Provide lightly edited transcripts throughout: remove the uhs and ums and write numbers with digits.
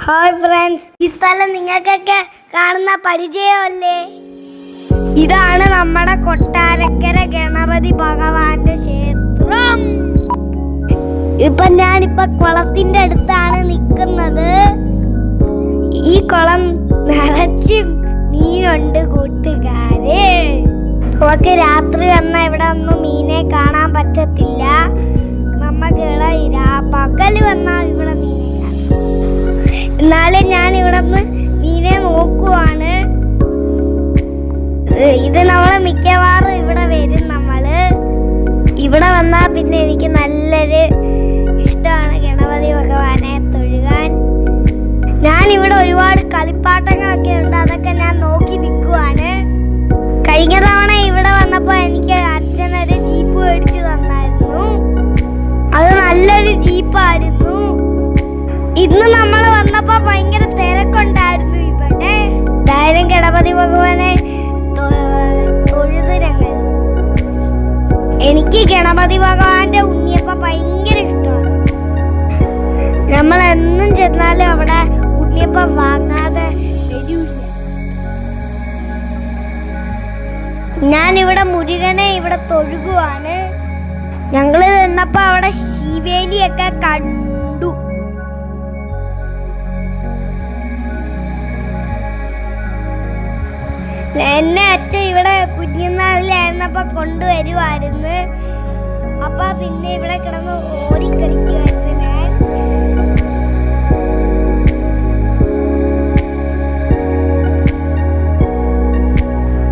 Hi friends, ഈ സ്ഥലം നിങ്ങൾക്കൊക്കെ കാണുന്ന പരിചയമല്ലേ? ഇതാണ് നമ്മുടെ കൊട്ടാരക്കര ഗണപതി ഭഗവാന്റെ ക്ഷേത്രം. ഞാനിപ്പോ കുളത്തിന്റെ അടുത്താണ് നിൽക്കുന്നത്. ഈ കുളം നിറച്ച് മീനുണ്ട് കൂട്ടുകാരെ. നമുക്ക് രാത്രി വന്നാൽ ഇവിടെ ഒന്നും മീനെ കാണാൻ പറ്റത്തില്ല. നമുക്ക് പകല് വന്നാൽ ഇവിടെ മീനെ കാണാം. എന്നാലും ഞാൻ ഇവിടെ നിന്ന് മീനെ നോക്കുവാണ്. ഇത് നമ്മള് മിക്കവാറും ഇവിടെ വരും. ഇവിടെ വന്നാൽ പിന്നെ എനിക്ക് നല്ലൊരു ഇഷ്ടമാണ് ഗണപതി ഭഗവാനെ തൊഴുകാൻ. ഞാനിവിടെ ഒരുപാട് കളിപ്പാട്ടങ്ങളൊക്കെ ഉണ്ട്, അതൊക്കെ ഞാൻ നോക്കി നിൽക്കുവാണ്. കഴിഞ്ഞ തവണ ഇവിടെ വന്നപ്പോൾ എനിക്ക് അച്ഛനൊരു ജീപ്പ് മേടിച്ചു തന്നായിരുന്നു. അത് നല്ലൊരു ജീപ്പായിരുന്നു. ഇന്ന് നമ്മൾ വന്നപ്പോൾ ഭയങ്കര തിരക്കുണ്ടായിരുന്നു ഇവിടെ. എന്തായാലും ഗണപതി ഭഗവാനെ തൊഴുത് ഞങ്ങൾ. എനിക്ക് ഗണപതി ഭഗവാന്റെ ഉണ്ണിയപ്പം ഭയങ്കര ഇഷ്ടമാണ്. നമ്മൾ എന്നും ചെന്നാലും അവിടെ ഉണ്ണിയപ്പം വാങ്ങാതെ വരില്ല. ഞാനിവിടെ മുരുകനെ ഇവിടെ തൊഴുകുവാണ്. ഞങ്ങൾ നിന്നപ്പോ അവിടെ ശിവേലിയൊക്കെ കണ്ടു. എന്നെ അച്ഛൻ ഇവിടെ കുഞ്ഞുനാളിലായിരുന്നപ്പോ കൊണ്ടുവരുമായിരുന്നു. അപ്പൊ പിന്നെ ഇവിടെ കിടന്ന് ഓടിക്കളിക്കുമായിരുന്നു ഞാൻ.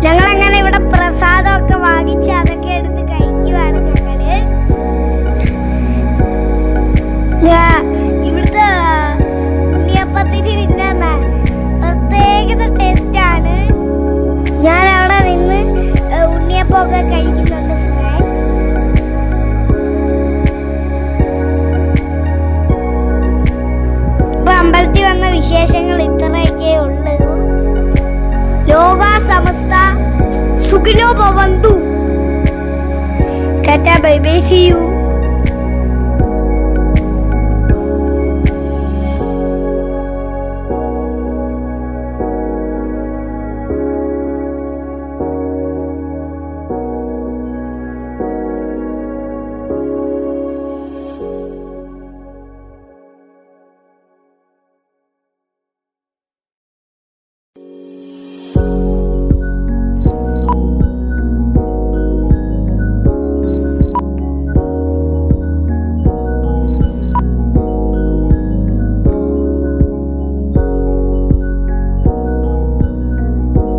ഞങ്ങളങ്ങനെ ഇവിടെ പ്രസാദമൊക്കെ വാങ്ങിച്ച് അതൊക്കെ എടുത്ത് കഴിക്കുവാണ് ഞങ്ങള്. ഇവിടുത്തെ ഉണ്ണിയപ്പത്തിന് പിന്നെ പ്രത്യേകത ടേസ്റ്റാണ്. ഞാൻ അവിടെ നിന്ന് ഉണ്ണിയപ്പമൊക്കെ കഴിക്കുന്നുണ്ട്. ഇപ്പൊ അമ്പലത്തിൽ വന്ന വിശേഷങ്ങൾ ഇത്രയൊക്കെ ഉള്ളൂ. ലോകാ സമസ്ത സുഖിനോ ഭവന്തു. Tata bye bye, see U.